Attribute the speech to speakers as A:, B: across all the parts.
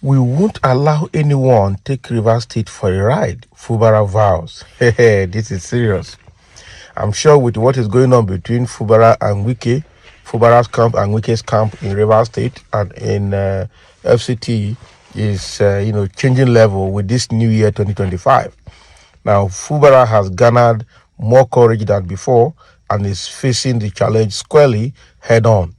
A: We won't allow anyone take River State for a ride. Fubara vows. This is serious. I'm sure with what is going on between Fubara and Wike, Fubara's camp and Wike's camp in River State and in FCT is changing level with this new year 2025. Now Fubara has garnered more courage than before and is facing the challenge squarely head on.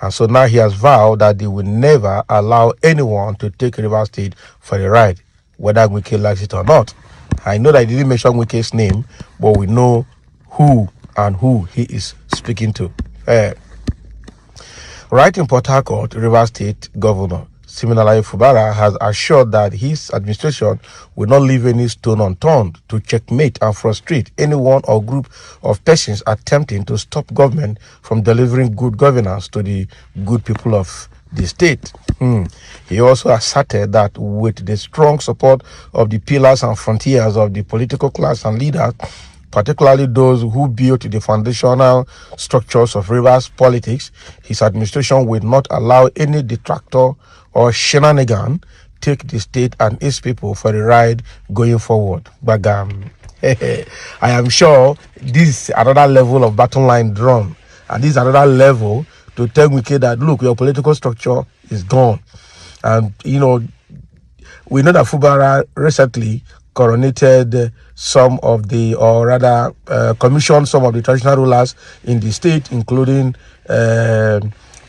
A: And so now he has vowed that they will never allow anyone to take River State for a ride, whether Wike likes it or not. I know that he didn't mention Wike's name, but we know who he is speaking to. Right in Port Harcourt, River State Governor Siminalayi Fubara has assured that his administration will not leave any stone unturned to checkmate and frustrate anyone or group of persons attempting to stop government from delivering good governance to the good people of the state. He also asserted that with the strong support of the pillars and frontiers of the political class and leaders, particularly those who built the foundational structures of Rivers politics, his administration will not allow any detractor or shenanigan take the state and its people for a ride going forward. Bagam. I am sure this is another level of battle line drawn, and this is another level to tell Wike that, look, your political structure is gone. And, we know that Fubara recently coronated some of the, or rather commissioned some of the traditional rulers in the state, including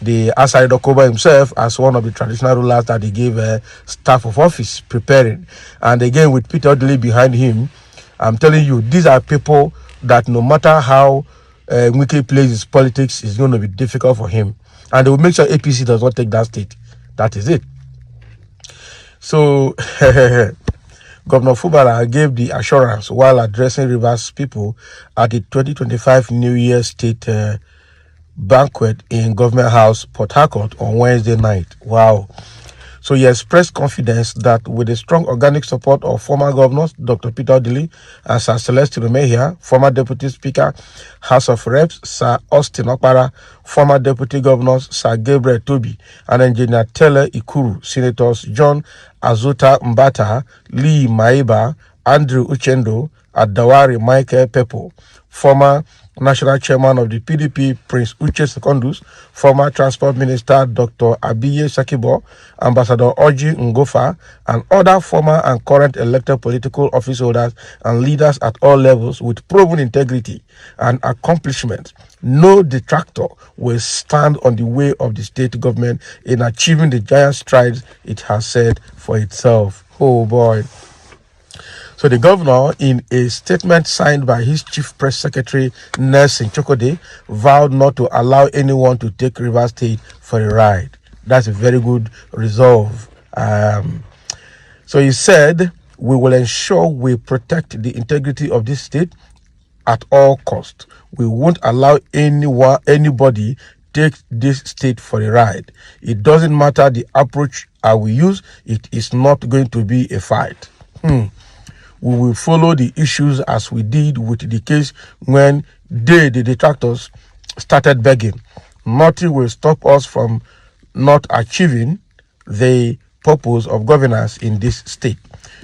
A: the Asari Dokoba himself as one of the traditional rulers that he gave staff of office preparing. And again, with Peter Odili behind him, I'm telling you, these are people that no matter how Wike plays his politics, it's going to be difficult for him. And they will make sure APC does not take that state. That is it. So, Governor Fubara gave the assurance while addressing Rivers people at the 2025 New Year State banquet in Government House, Port Harcourt on Wednesday night. Wow. So he expressed confidence that with the strong organic support of former governors, Dr. Peter Odili and Sir Celestine Umehia, former Deputy Speaker, House of Reps, Sir Austin Okpara, former Deputy Governors, Sir Gabriel Toby, and Engineer Tele Ikuru, Senators John Azuta Mbata, Lee Maiba, Andrew Uchendo, Adawari Michael Pepo, former National Chairman of the PDP, Prince Uche Secondus, former Transport Minister, Dr. Abiye Sakibo, Ambassador Oji Ngofa, and other former and current elected political office holders and leaders at all levels with proven integrity and accomplishment. No detractor will stand on the way of the state government in achieving the giant strides it has set for itself. Oh boy. So the governor, in a statement signed by his chief press secretary, Nelson Chokode, vowed not to allow anyone to take River State for a ride. That's a very good resolve. So he said, we will ensure we protect the integrity of this state at all costs. We won't allow anybody take this state for a ride. It doesn't matter the approach I will use. It is not going to be a fight. We will follow the issues as we did with the case when the detractors started begging. Nothing will stop us from not achieving the purpose of governance in this state.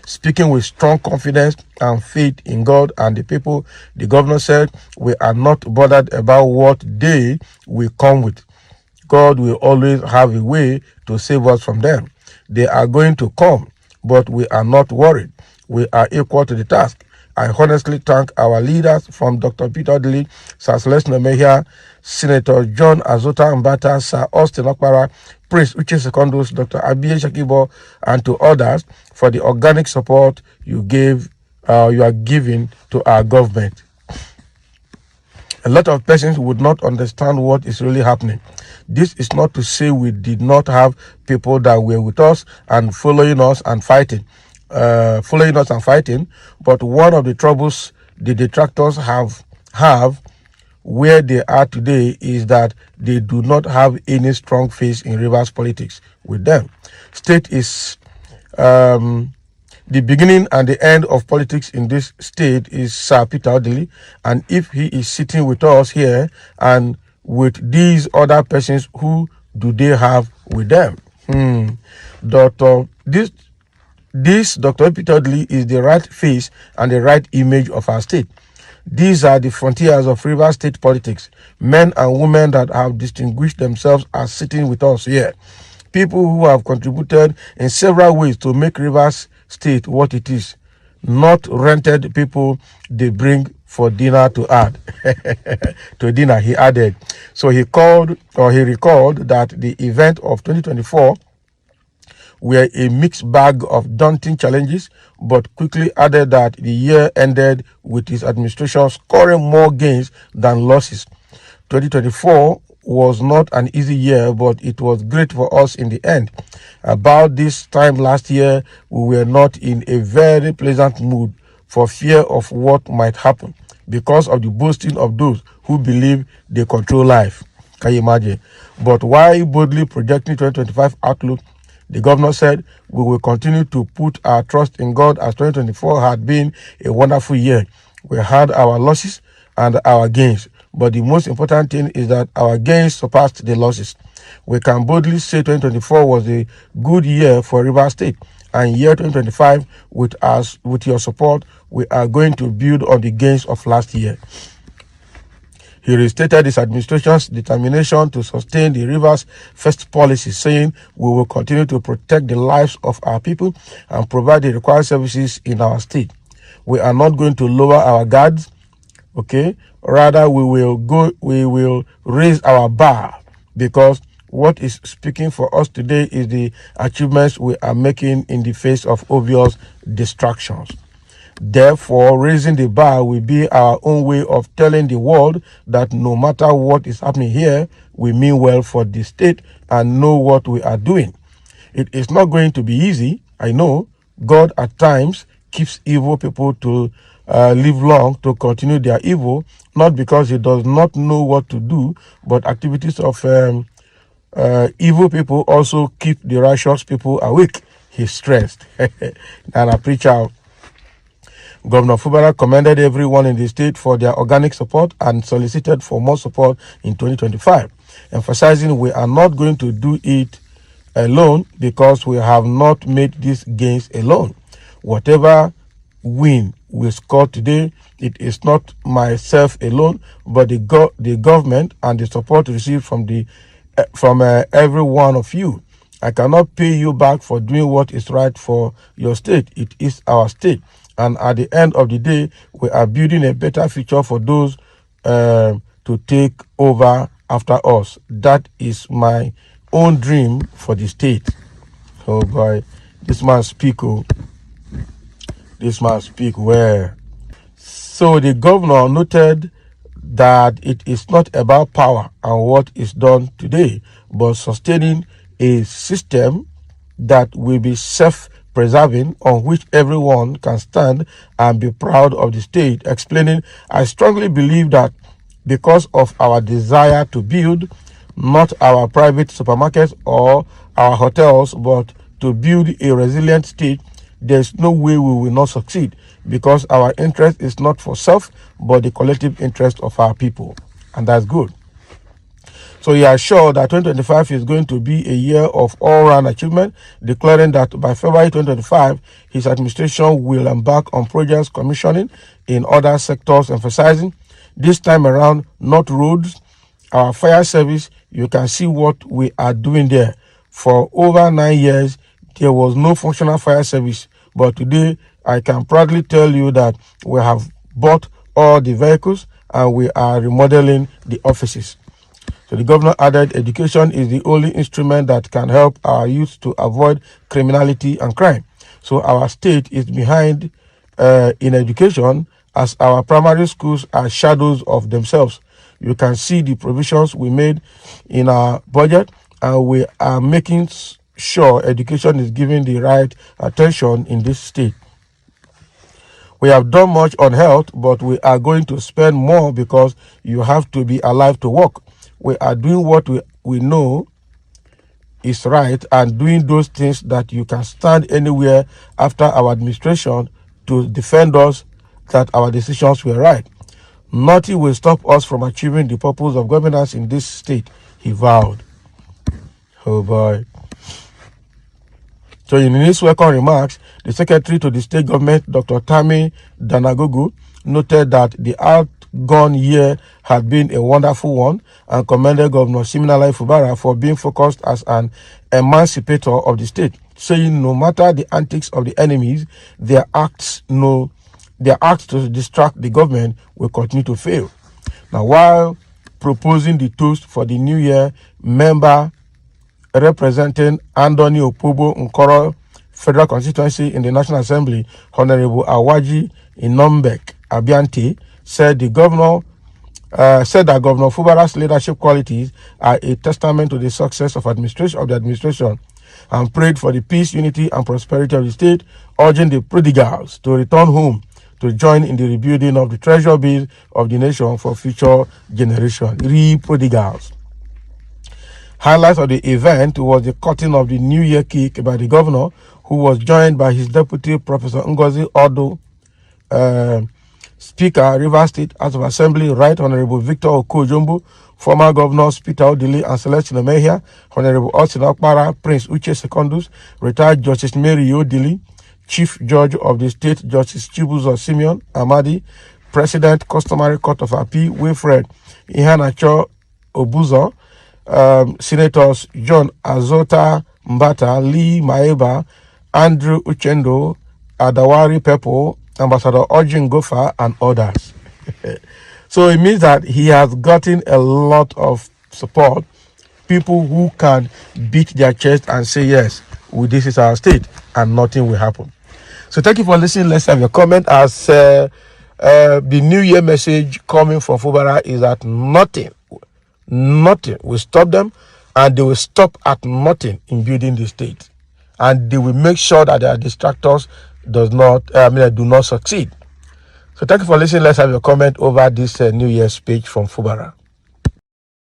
A: Speaking with strong confidence and faith in God and the people, the governor said, we are not bothered about what they will come with. God will always have a way to save us from them. They are going to come, but we are not worried. We are equal to the task. I honestly thank our leaders from Dr. Peter Odili, Sir Celestine Umehia, Senator John Azuta Mbata, Sir Austin Okpara, Prince Uche Secondus, Dr. Abiye Sakibo, and to others for the organic support you are giving to our government. A lot of persons would not understand what is really happening. This is not to say we did not have people that were with us and following us and fighting. But one of the troubles the detractors have where they are today is that they do not have any strong face in Rivers politics with them. State is the beginning and the end of politics in this state is Sir Peter Odili, and if he is sitting with us here and with these other persons, who do they have with them? Dr. This Dr. repeatedly is the right face and the right image of our state. These are the frontiers of Rivers State politics. Men and women that have distinguished themselves are sitting with us here. People who have contributed in several ways to make Rivers State what it is. Not rented people they bring for dinner to add. To dinner, he added. So he recalled that the event of 2024 were a mixed bag of daunting challenges, but quickly added that the year ended with his administration scoring more gains than losses. 2024 was not an easy year, but it was great for us in the end. About this time last year, we were not in a very pleasant mood for fear of what might happen because of the boasting of those who believe they control life. Can you imagine? But while boldly projecting 2025 outlook, the governor said, we will continue to put our trust in God as 2024 had been a wonderful year. We had our losses and our gains, but the most important thing is that our gains surpassed the losses. We can boldly say 2024 was a good year for Rivers State, and year 2025, with your support, we are going to build on the gains of last year. He restated his administration's determination to sustain the Rivers First policy, saying, we will continue to protect the lives of our people and provide the required services in our state. We are not going to lower our guards, okay? Rather, we will raise our bar, because what is speaking for us today is the achievements we are making in the face of obvious distractions. Therefore, raising the bar will be our own way of telling the world that no matter what is happening here, we mean well for the state and know what we are doing. It is not going to be easy, I know. God at times keeps evil people to live long to continue their evil, not because he does not know what to do, but activities of evil people also keep the righteous people awake, he stressed. And I preach out. Governor Fubara commended everyone in the state for their organic support and solicited for more support in 2025, emphasizing we are not going to do it alone because we have not made these gains alone. Whatever win we score today, it is not myself alone, but the government and the support received from every one of you. I cannot pay you back for doing what is right for your state. It is our state. And at the end of the day, we are building a better future for those to take over after us. That is my own dream for the state. Oh boy, this man speak well. So the governor noted that it is not about power and what is done today, but sustaining a system that will be self-preserving, on which everyone can stand and be proud of the state, explaining, I strongly believe that because of our desire to build not our private supermarkets or our hotels, but to build a resilient state, there's no way we will not succeed, because our interest is not for self, but the collective interest of our people. And that's good. So he assured that 2025 is going to be a year of all-round achievement, declaring that by February 2025, his administration will embark on projects commissioning in other sectors, emphasizing this time around, not roads, our fire service. You can see what we are doing there. For over 9 years, there was no functional fire service, but today I can proudly tell you that we have bought all the vehicles and we are remodeling the offices. So the governor added, education is the only instrument that can help our youth to avoid criminality and crime. So our state is behind in education, as our primary schools are shadows of themselves. You can see the provisions we made in our budget, and we are making sure education is given the right attention in this state. We have done much on health, but we are going to spend more because you have to be alive to work. We are doing what we know is right and doing those things that you can stand anywhere after our administration to defend us that our decisions were right. Nothing will stop us from achieving the purpose of governance in this state, he vowed. Oh boy. So in his welcome remarks, the secretary to the state government, Dr. Tami Danagogo, noted that the outgone year had been a wonderful one and commended Governor Siminalayi Fubara for being focused as an emancipator of the state, saying no matter the antics of the enemies, their acts to distract the government will continue to fail. Now, while proposing the toast for the new year, member representing Andoni Opobo Nkoro Federal Constituency in the National Assembly, Honorable Awaji Inombek Abiante, said that Governor Fubara's leadership qualities are a testament to the success of the administration, and prayed for the peace, unity, and prosperity of the state, urging the prodigals to return home to join in the rebuilding of the treasure base of the nation for future generations. Prodigals. Highlights of the event was the cutting of the New Year cake by the governor, who was joined by his deputy, Professor Ngozi Odo, Speaker, Rivers State House of Assembly, Right Honorable Victor Okojumbo, former governors Peter Odili and Celestine Mejia, Honorable Austin Okpara, Prince Uche Secondus, retired Justice Mary Odili, Chief Judge of the State, Justice Chibuzo Simeon Amadi, President, Customary Court of Appeal, Wilfred Ihanacho Obuzo, Senators John Azota Mbata, Lee Maeba, Andrew Uchendo, Adawari Pepo, Ambassador Ojin Gofa, and others. So it means that he has gotten a lot of support, people who can beat their chest and say, yes, this is our state, and nothing will happen. So thank you for listening. Let's have your comment. As the New Year message coming from Fubara is that nothing will stop them, and they will stop at nothing in building the state, and they will make sure that their distractors do not succeed. So thank you for listening. Let's have your comment over this New Year's speech from Fubara.